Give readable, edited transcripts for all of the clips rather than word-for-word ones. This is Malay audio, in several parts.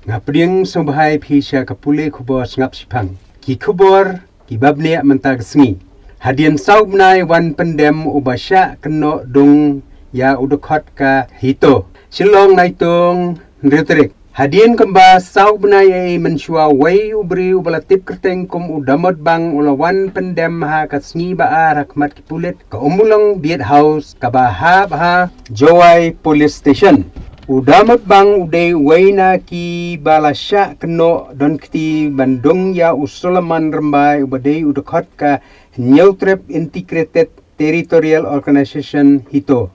Ngapring sombahai pisha kapule kubor ngap sipang. Ki kubor ki babne mentag sengi. Hadian saubnai wan pendem ubasya keno dung ya udukot ka hito. Silong naitung nritrik. Hadian kemba saubnai ai mensua wai ubri ubalatip kerteng kum udamot bang ulawan pendem ha kasengi ba rakmat kipulit ka umulang biet house ka bahab ha Jowai police station. Udamot bang uday waina ki balasya keno don kti Bandung ya usulaman rembai ubadai udakot ka Neutrep Integrated Territorial Organization hito.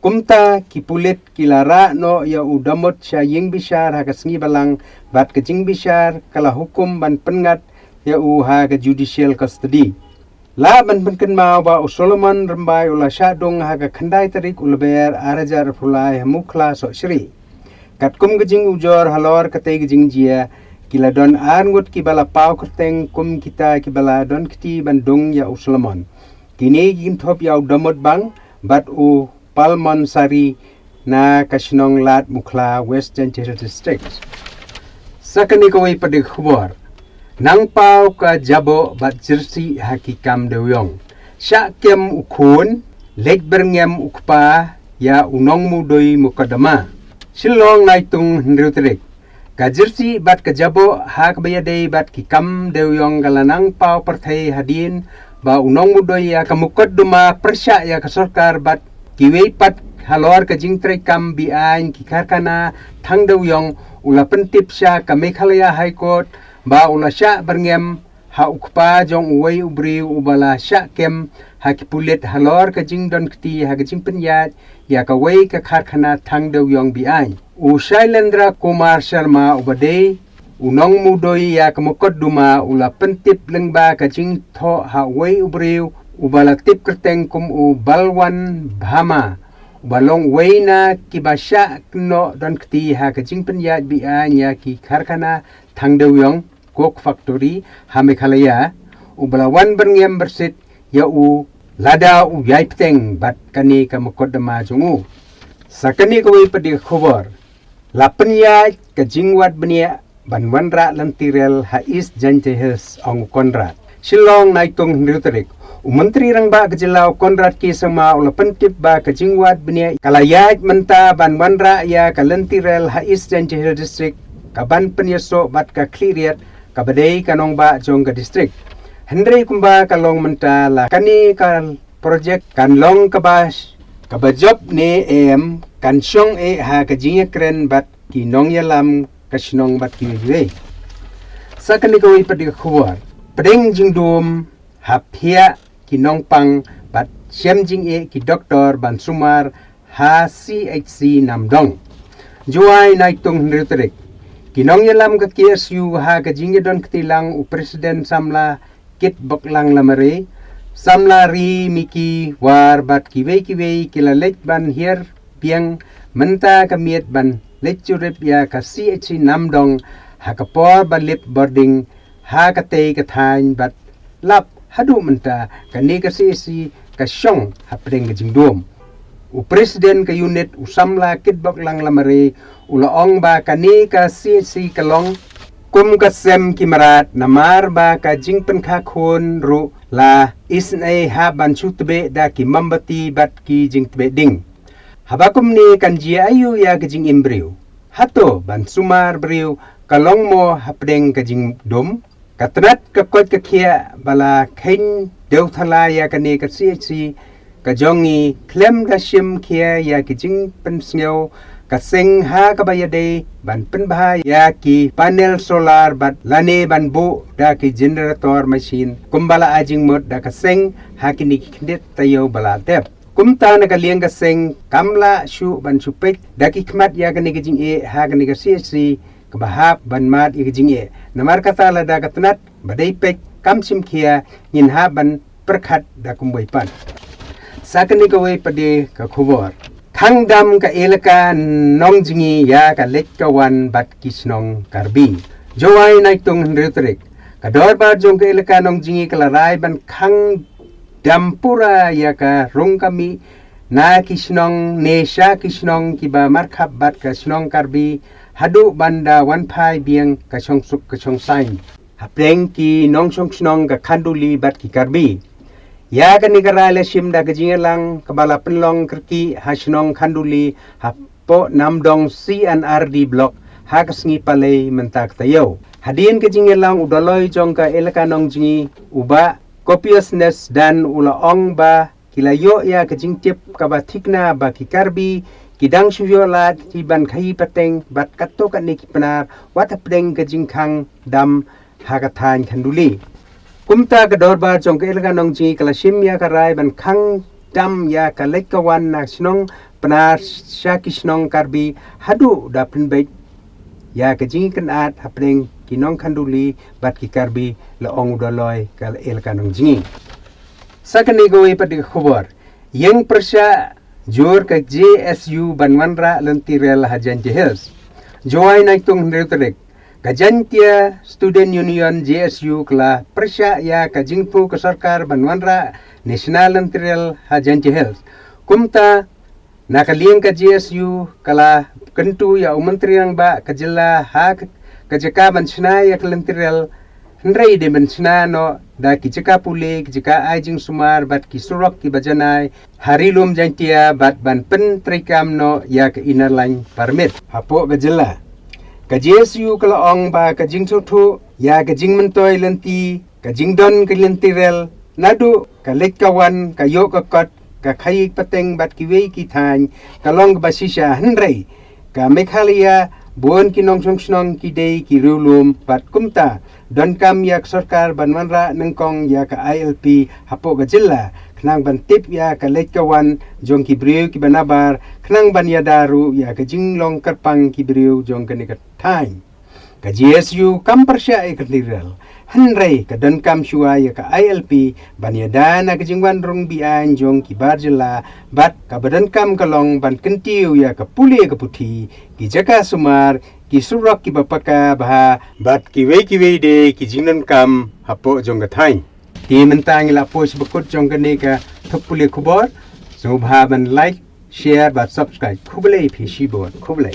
Kumta kipulit kilara no ya udamot siya ying bishar ha kasengi balang bat kajing bishar kala hukum ban pengat ya ha ka judicial custody. La ban penken mau ba usulaman rembai ula syadung ha ka khandai tarik ulber arajar fulai mukla so sri. Kat kum kajing ujor halor katay kajing jia kila don arngut ki bala pau kerteng kum kita ki bala don kti Bandung ya usulaman. Kini gintop ya udamot bang bat u Palmon Sari na kasinong lat mukla West Janjira District. Sakani kawai pada khubor. Nang pau ka jabo bat jersi hakikam dewyong. Syak kem ukun, leg berngem ukpa ya unong mudoi mukadama. Silong naitung nrutrik. Ka jersi bat ka jabo hak bayadei bat kikam dewyong galanang pau partai hadin ba unong mudoi ya kamukadama persya ya kasorkar bat kiwei pat halor ka jingtrai kam biain kikarkana thang dewyong ula pentip sya ka Meghalaya High Court ba ula sya berngem ha ukpa jong uway ubri ubala sya kem ha kipulit halor ka jing don kti ha ka jing penyat ya ka way ka karkhana thang dewyong biain. U Shailendra Kumar Sharma ubadei unong mudoi ya kamukod duma ula pentip lengba ka jing tho ha way ubri ubala tip kerteng kum u Balwan Bhama ubalong way na kibasya kno don kti ha ka jing penyat biain ya ki karkhana thang dewyong Coke Factory ha Meghalaya ubalawan berngem bersit ya u lada u yai peteng bat kani ka mukodama jungu. Sakani kawai padi khubor. Lapan ya ka jingwat benia banwanra lantirel ha East Janjehils ong Konrad. Silong naitung nrutrik. Menteri rangba kejelau Konrad ki sama ula pentip ba ka jingwat benia kalayat menta banwanra ya ka lantirel ha East Janjehil District kaban penyeso bat ka kliriat kabadai kanong ba jong ka district. Hendri kumba kalong menta la kani ka project kanlong kabas kabajob ni kan syong ha kajingya kren bat kinong yalam kasinong bat kiwe. Sa kani kawai padi khuwar. Pedeng jingdum hapia kinong pang bat syam jing ki doktor ban sumar ha CHC Namdong. Juai naitung nrutrik. Kinong yalam ka KSU ha ka jingedon ktilang u presiden samla kit boklang lamare samla ri miki war bat kiwei kilalek ban hier piang menta kamiet ban lecturep ya ka CHC Namdong ha ka por ban lip boarding ha ka tei ka thain bat lap hadu menta ka ne ka CHC ka syong ha preng ka jingdom. U presiden ka unit usamla kit boklang lamare ulaong ba kani ka CHC kalong kum kasem kimarat namar ba ka jingpen kha khon ru la isnai ha ban chutbe da ki mambati bat ki jingtbe ding habakum ni kanjia ayu ya ka jing imbriu hato ban sumar briu kalong mo hapdeng ka jing dom katrat ka kot ka khia bala khain deu thala ya ka ne ka CHC ka jongi klem da shim khia ya ki jing pen sneo kaseng ha kabayade ban penbah ya ki panel solar bat lane ban bu da ki generator machine kumbala ajing mod da kaseng ha ki niknet tayo bala tep kumta na kaliang kaseng kamla shu ban supek da ki khmat ya ka niging ha ka nig CHC kabahap ban mat iging namar kata la da katnat badai pek kamsim khia nin ha ban perkhat da kumbai pan sakani kawai pade ka khubor Khangdam ka elaka nong jingi ya ka lekkawan bat kisnong karbi. Jowai naitung nrutrik. Kador ba jong ka elaka nong jingi kalaray ban khang dampura ya ka rong kami na kisnong nesha kisnong kiba markhab bat ka snong karbi hadu banda wan pai biang ka chong suk ka chong sain hapreng ki nong chong chnong ka khanduli bat ki karbi ya ka nigarala sim da gajingelang kabala penlong kerki hasnong khanduli hapo namdong CNRD block hagasngi palay mentak tayo hadin gajingelang udaloy jong ka elaka nong jingi uba copiousness dan ulaong ba kilayo ya kajingtip kabatikna ba kikarbi kidang suvyola tiban khai pateng bat katto kan ni kipanar watapdeng kajingkhang dam hagatan khanduli kumta gadorba jong ka elaka nong jingi kalasim ya karai ban khang dam ya kalekawan na snong panar syakisnong karbi hadu dapin baik ya kajing kenat hapdeng kinong khanduli bat kikarbi laong udaloy kal elaka nong jingi sakani gowe pati khobor yang persya jor ka JSU banwanra lentirel hajanti hills joai naitung neutrek gajantia student union JSU kala persya ya kajingpu ke sarkar banwanra national lentirel hajanti hills kumta nakalieng ka JSU kala kentu ya umentriang ba kajela hak kajaka bansna ya kelentirel hendrai de bansna no da kijaka pule kijaka ajing sumar bat kisurok ki bajanai harilum jantia bat ban pen trikam no ya ke inner line permit hapo gajela kajesu kala ong ba kajing suthu ya kajing mentoy lenti kajing don kelentirel nadu kalekawan kayo kakot ka khai pateng bat kiwei ki than kalong basisha hendrai ka Meghalaya bon kinong song ki dei ki rulum pat kumta don kam yak sarkar banwanra nengkong ya ka ILP hapo gajilla khnang ban tip ya ka lekawan jong ki briu ki banabar khnang ban ya daru ya ka jinglong karpang ki briu jong ka nikat thain ka JSU kam persya e katiral hanrai ka don kam shua ya ka ILP ban ya dana ka jingwan rong bian jong ki barjela bat ka badan kam kalong ban kentiu ya ka puli ka puthi ki jaka sumar ki surok ki bapaka bah bat ki wei de ki jingnan kam hapo jong ka thain ti mentang la post bakut jong ka ne ka thupuli khubor so bha ban like share bat subscribe khubale phi shi bot khubale